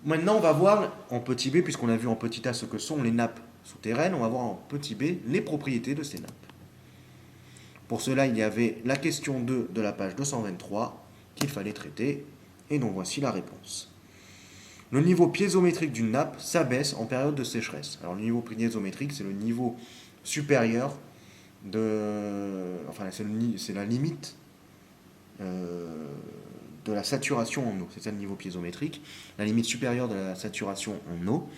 Maintenant, on va voir en petit b, puisqu'on a vu en petit a ce que sont les nappes souterraines, on va voir en petit b les propriétés de ces nappes. Pour cela, il y avait la question 2 de la page 223 qu'il fallait traiter, et donc voici la réponse. Le niveau piézométrique d'une nappe s'abaisse en période de sécheresse. Alors le niveau piézométrique, c'est le niveau supérieur enfin c'est la limite de la saturation en eau. C'est ça le niveau piézométrique, la limite supérieure de la saturation en eau.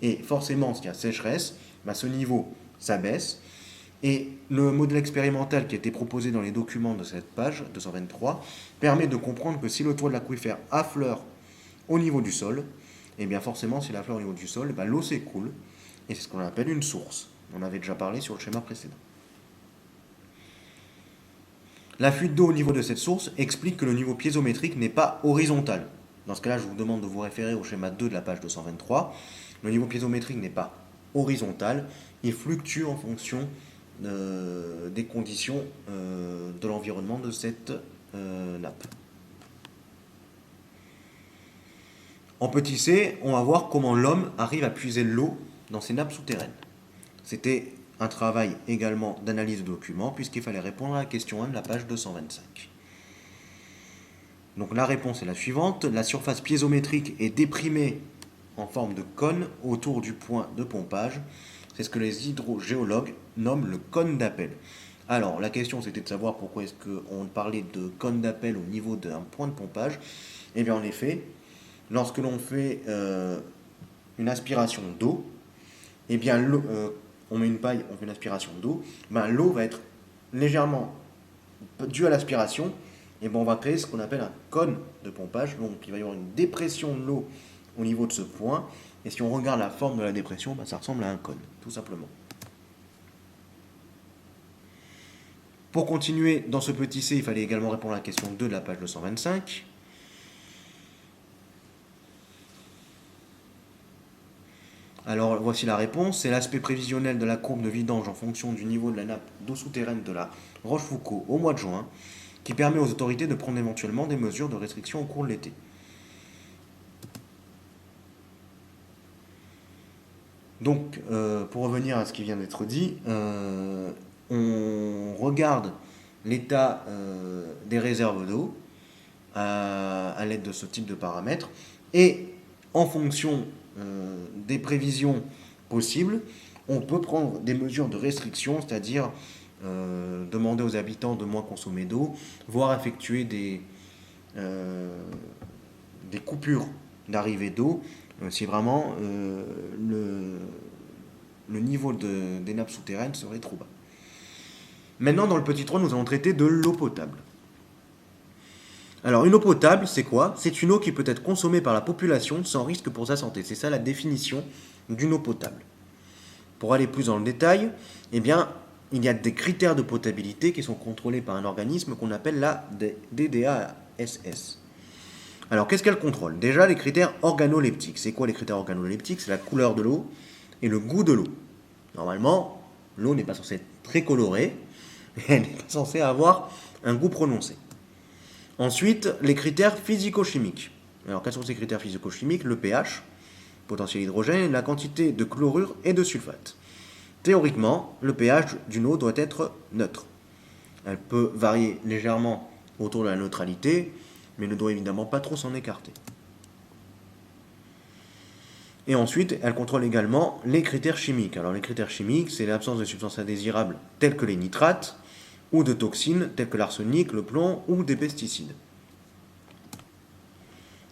Et forcément, s'il y a sécheresse, ce niveau s'abaisse. Et le modèle expérimental qui a été proposé dans les documents de cette page 223 permet de comprendre que si le toit de l'aquifère affleure au niveau du sol, et bien forcément, s'il affleure au niveau du sol, l'eau s'écoule. Et c'est ce qu'on appelle une source. On avait déjà parlé sur le schéma précédent. La fuite d'eau au niveau de cette source explique que le niveau piézométrique n'est pas horizontal. Dans ce cas-là, je vous demande de vous référer au schéma 2 de la page 223. Le niveau piézométrique n'est pas horizontal, il fluctue en fonction des conditions de l'environnement de cette nappe. En petit c, on va voir comment l'homme arrive à puiser l'eau dans ces nappes souterraines. C'était un travail également d'analyse de documents, puisqu'il fallait répondre à la question 1 de la page 225. Donc la réponse est la suivante. La surface piézométrique est déprimée en forme de cône autour du point de pompage. C'est ce que les hydrogéologues nomment le cône d'appel. Alors la question c'était de savoir pourquoi est-ce qu'on parlait de cône d'appel au niveau d'un point de pompage. Eh bien en effet, lorsque l'on fait une aspiration d'eau, eh bien on met une paille, on fait une aspiration d'eau, l'eau va être légèrement due à l'aspiration, et on va créer ce qu'on appelle un cône de pompage. Donc il va y avoir une dépression de l'eau au niveau de ce point, et si on regarde la forme de la dépression, ça ressemble à un cône, tout simplement. Pour continuer dans ce petit c, il fallait également répondre à la question 2 de la page 225. Alors voici la réponse, c'est l'aspect prévisionnel de la courbe de vidange en fonction du niveau de la nappe d'eau souterraine de la Rochefoucauld au mois de juin, qui permet aux autorités de prendre éventuellement des mesures de restriction au cours de l'été. Donc, pour revenir à ce qui vient d'être dit, on regarde l'état des réserves d'eau à l'aide de ce type de paramètres, et en fonction des prévisions possibles, on peut prendre des mesures de restriction, c'est-à-dire demander aux habitants de moins consommer d'eau, voire effectuer des coupures d'arrivée d'eau, si vraiment le niveau des nappes souterraines serait trop bas. Maintenant, dans le petit 3, nous allons traiter de l'eau potable. Alors, une eau potable, c'est quoi? C'est une eau qui peut être consommée par la population sans risque pour sa santé. C'est ça la définition d'une eau potable. Pour aller plus dans le détail, eh bien, il y a des critères de potabilité qui sont contrôlés par un organisme qu'on appelle la DDASS. Alors, qu'est-ce qu'elle contrôle? Déjà, les critères organoleptiques. C'est quoi les critères organoleptiques? C'est la couleur de l'eau et le goût de l'eau. Normalement, l'eau n'est pas censée être très colorée, elle n'est pas censée avoir un goût prononcé. Ensuite, les critères physico-chimiques. Alors, quels sont ces critères physico-chimiques? Le pH, potentiel hydrogène, la quantité de chlorure et de sulfate. Théoriquement, le pH d'une eau doit être neutre. Elle peut varier légèrement autour de la neutralité, mais ne doit évidemment pas trop s'en écarter. Et ensuite, elle contrôle également les critères chimiques. Alors, les critères chimiques, c'est l'absence de substances indésirables telles que les nitrates, ou de toxines telles que l'arsenic, le plomb ou des pesticides.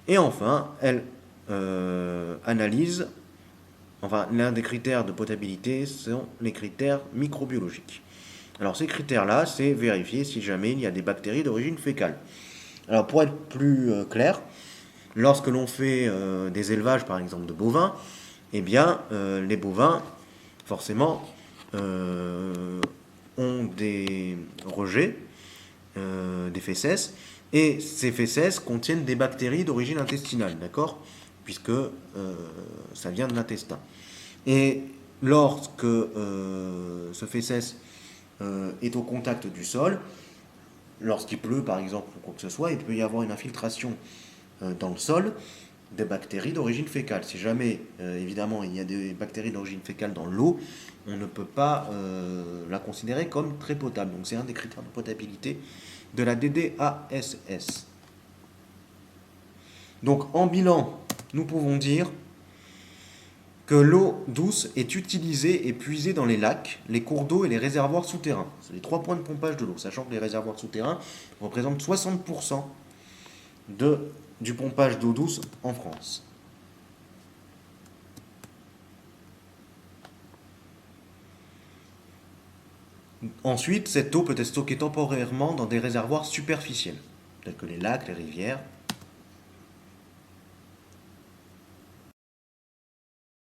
Et enfin, elle analyse, l'un des critères de potabilité sont les critères microbiologiques. Alors ces critères-là, c'est vérifier si jamais il y a des bactéries d'origine fécale. Alors pour être plus clair, lorsque l'on fait des élevages par exemple de bovins, eh bien les bovins, forcément, ont des rejets, des fécès, et ces fécès contiennent des bactéries d'origine intestinale, d'accord? Puisque ça vient de l'intestin. Et lorsque ce fécès est au contact du sol, lorsqu'il pleut par exemple ou quoi que ce soit, il peut y avoir une infiltration dans le sol, des bactéries d'origine fécale. Si jamais, évidemment, il y a des bactéries d'origine fécale dans l'eau, on ne peut pas la considérer comme très potable. Donc c'est un des critères de potabilité de la DDASS. Donc en bilan, nous pouvons dire que l'eau douce est utilisée et puisée dans les lacs, les cours d'eau et les réservoirs souterrains. C'est les 3 points de pompage de l'eau, sachant que les réservoirs souterrains représentent 60% du pompage d'eau douce en France. Ensuite, cette eau peut être stockée temporairement dans des réservoirs superficiels, tels que les lacs, les rivières,